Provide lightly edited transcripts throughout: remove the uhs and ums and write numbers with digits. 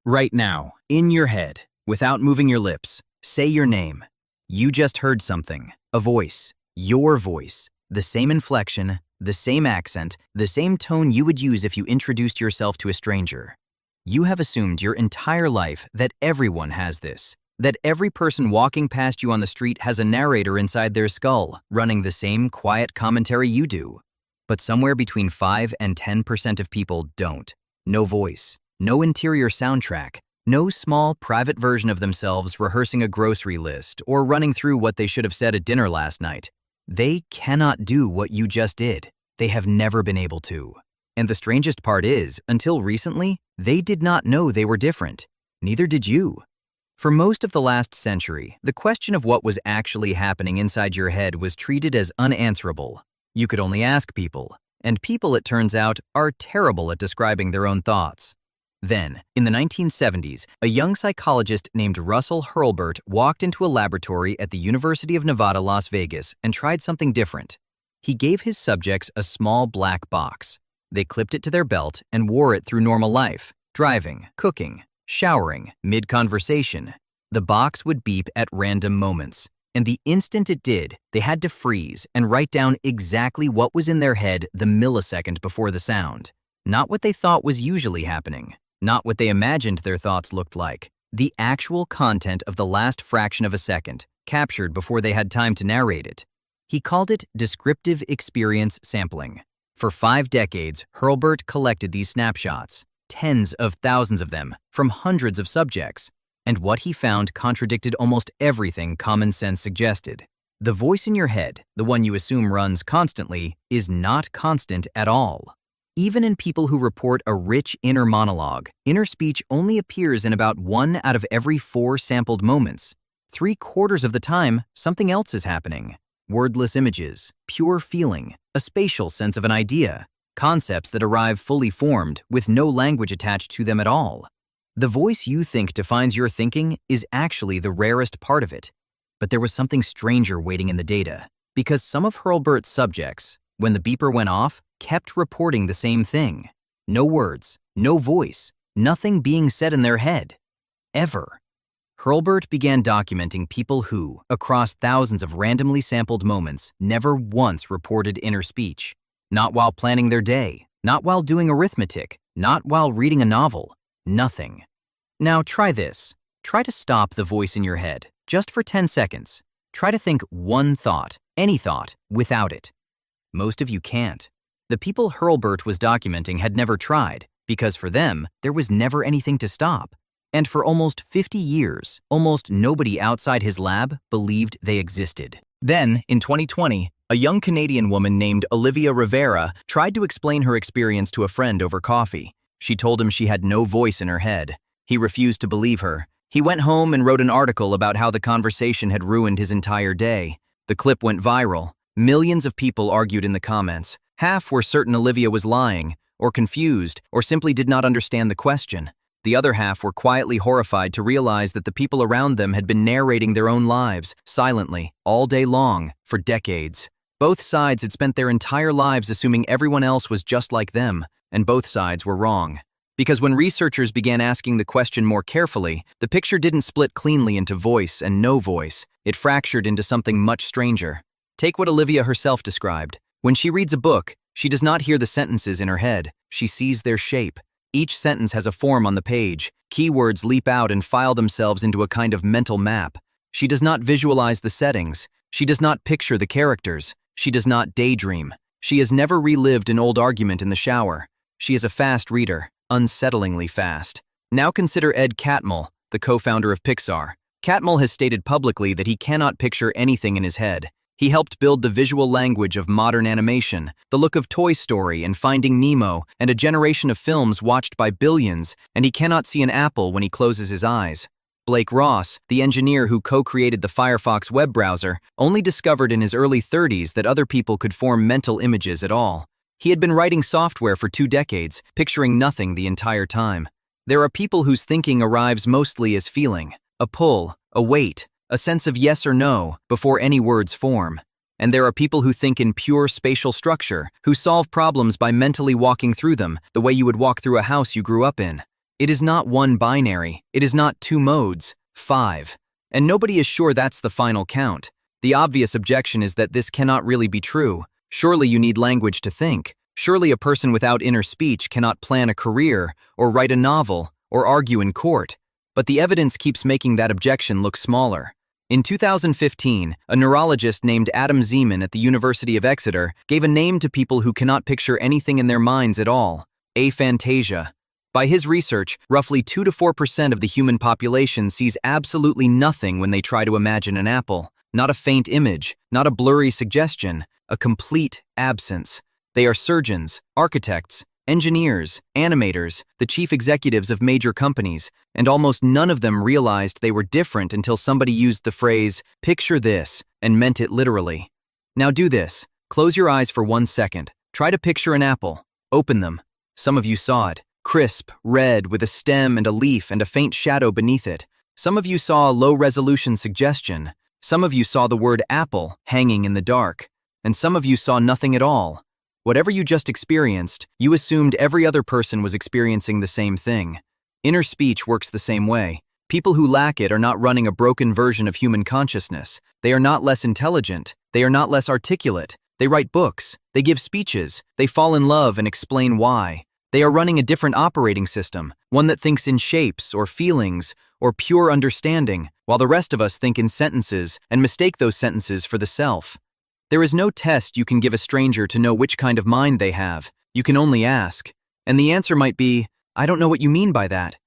Right now, in your head, without moving your lips, say your name. You just heard something. A voice. Your voice. The same inflection, the same accent, the same tone you would use if you introduced yourself to a stranger. You have assumed your entire life that everyone has this, that every person walking past you on the street has a narrator inside their skull, running the same quiet commentary you do. But somewhere between 5 and 10% of people don't. No voice. No interior soundtrack, no small private version of themselves rehearsing a grocery list or running through what they should have said at dinner last night. They cannot do what you just did. They have never been able to. And the strangest part is, until recently, they did not know they were different. Neither did you. For most of the last century, the question of what was actually happening inside your head was treated as unanswerable. You could only ask people, and people, it turns out, are terrible at describing their own thoughts. Then, in the 1970s, a young psychologist named Russell Hurlburt walked into a laboratory at the University of Nevada, Las Vegas, and tried something different. He gave his subjects a small black box. They clipped it to their belt and wore it through normal life, driving, cooking, showering, mid-conversation. The box would beep at random moments, and the instant it did, they had to freeze and write down exactly what was in their head the millisecond before the sound. Not what they thought was usually happening. Not what they imagined their thoughts looked like. The actual content of the last fraction of a second, captured before they had time to narrate it. He called it descriptive experience sampling. For 5 decades, Hurlburt collected these snapshots, tens of thousands of them, from hundreds of subjects. And what he found contradicted almost everything common sense suggested. The voice in your head, the one you assume runs constantly, is not constant at all. Even in people who report a rich inner monologue, inner speech only appears in about 1 out of every 4 sampled moments. 3/4 of the time, something else is happening. Wordless images, pure feeling, a spatial sense of an idea, concepts that arrive fully formed with no language attached to them at all. The voice you think defines your thinking is actually the rarest part of it. But there was something stranger waiting in the data, because some of Hurlburt's subjects, when the beeper went off, kept reporting the same thing. No words, no voice, nothing being said in their head. Ever. Hurlburt began documenting people who, across thousands of randomly sampled moments, never once reported inner speech. Not while planning their day, not while doing arithmetic, not while reading a novel. Nothing. Now try this. Try to stop the voice in your head, just for 10 seconds. Try to think one thought, any thought, without it. Most of you can't. The people Hurlburt was documenting had never tried, because for them, there was never anything to stop. And for almost 50 years, almost nobody outside his lab believed they existed. Then, in 2020, a young Canadian woman named Olivia Rivera tried to explain her experience to a friend over coffee. She told him she had no voice in her head. He refused to believe her. He went home and wrote an article about how the conversation had ruined his entire day. The clip went viral. Millions of people argued in the comments. Half were certain Olivia was lying, or confused, or simply did not understand the question. The other half were quietly horrified to realize that the people around them had been narrating their own lives, silently, all day long, for decades. Both sides had spent their entire lives assuming everyone else was just like them, and both sides were wrong. Because when researchers began asking the question more carefully, the picture didn't split cleanly into voice and no voice. It fractured into something much stranger. Take what Olivia herself described. When she reads a book, she does not hear the sentences in her head. She sees their shape. Each sentence has a form on the page. Keywords leap out and file themselves into a kind of mental map. She does not visualize the settings. She does not picture the characters. She does not daydream. She has never relived an old argument in the shower. She is a fast reader, unsettlingly fast. Now consider Ed Catmull, the co-founder of Pixar. Catmull has stated publicly that he cannot picture anything in his head. He helped build the visual language of modern animation, the look of Toy Story and Finding Nemo, and a generation of films watched by billions, and he cannot see an apple when he closes his eyes. Blake Ross, the engineer who co-created the Firefox web browser, only discovered in his early 30s that other people could form mental images at all. He had been writing software for 2 decades, picturing nothing the entire time. There are people whose thinking arrives mostly as feeling, a pull, a weight, a sense of yes or no before any words form. And there are people who think in pure spatial structure, who solve problems by mentally walking through them, the way you would walk through a house you grew up in. It is not one binary. It is not two modes, 5. And nobody is sure that's the final count. The obvious objection is that this cannot really be true. Surely you need language to think. Surely a person without inner speech cannot plan a career, or write a novel, or argue in court. But the evidence keeps making that objection look smaller. In 2015, a neurologist named Adam Zeman at the University of Exeter gave a name to people who cannot picture anything in their minds at all: aphantasia. By his research, roughly 2 to 4% of the human population sees absolutely nothing when they try to imagine an apple. Not a faint image, not a blurry suggestion, a complete absence. They are surgeons, architects, engineers, animators, the chief executives of major companies, and almost none of them realized they were different until somebody used the phrase, "picture this," and meant it literally. Now do this. Close your eyes for 1 second. Try to picture an apple. Open them. Some of you saw it. Crisp, red, with a stem and a leaf and a faint shadow beneath it. Some of you saw a low-resolution suggestion. Some of you saw the word apple hanging in the dark. And some of you saw nothing at all. Whatever you just experienced, you assumed every other person was experiencing the same thing. Inner speech works the same way. People who lack it are not running a broken version of human consciousness. They are not less intelligent. They are not less articulate. They write books. They give speeches. They fall in love and explain why. They are running a different operating system, one that thinks in shapes or feelings or pure understanding, while the rest of us think in sentences and mistake those sentences for the self. There is no test you can give a stranger to know which kind of mind they have. You can only ask. And the answer might be, "I don't know what you mean by that."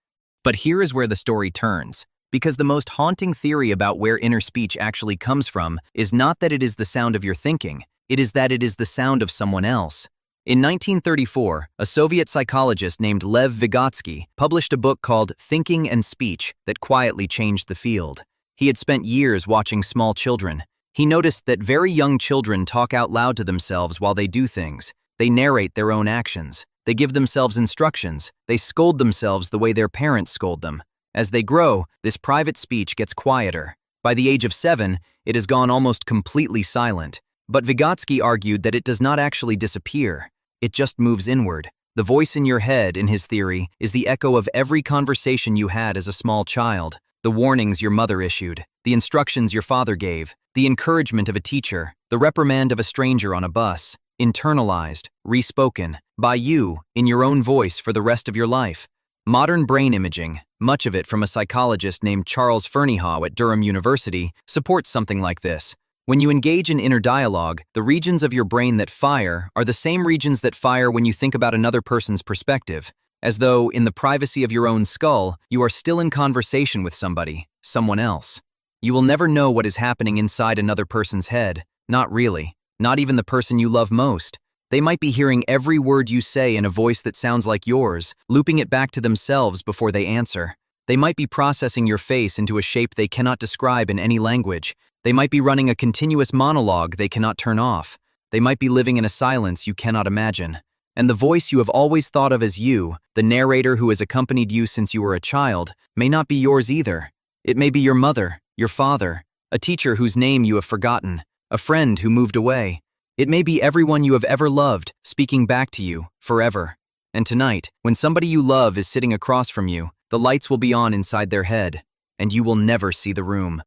But here is where the story turns. Because the most haunting theory about where inner speech actually comes from is not that it is the sound of your thinking, it is that it is the sound of someone else. In 1934, a Soviet psychologist named Lev Vygotsky published a book called Thinking and Speech that quietly changed the field. He had spent years watching small children. He noticed that very young children talk out loud to themselves while they do things. They narrate their own actions. They give themselves instructions. They scold themselves the way their parents scold them. As they grow, this private speech gets quieter. By the age of 7, it has gone almost completely silent. But Vygotsky argued that it does not actually disappear. It just moves inward. The voice in your head, in his theory, is the echo of every conversation you had as a small child, the warnings your mother issued, the instructions your father gave, the encouragement of a teacher, the reprimand of a stranger on a bus, internalized, respoken, by you, in your own voice for the rest of your life. Modern brain imaging, much of it from a psychologist named Charles Fernyhough at Durham University, supports something like this. When you engage in inner dialogue, the regions of your brain that fire are the same regions that fire when you think about another person's perspective, as though, in the privacy of your own skull, you are still in conversation with somebody, someone else. You will never know what is happening inside another person's head, not really, not even the person you love most. They might be hearing every word you say in a voice that sounds like yours, looping it back to themselves before they answer. They might be processing your face into a shape they cannot describe in any language. They might be running a continuous monologue they cannot turn off. They might be living in a silence you cannot imagine. And the voice you have always thought of as you, the narrator who has accompanied you since you were a child, may not be yours either. It may be your mother, your father, a teacher whose name you have forgotten, a friend who moved away. It may be everyone you have ever loved, speaking back to you, forever. And tonight, when somebody you love is sitting across from you, the lights will be on inside their head, and you will never see the room.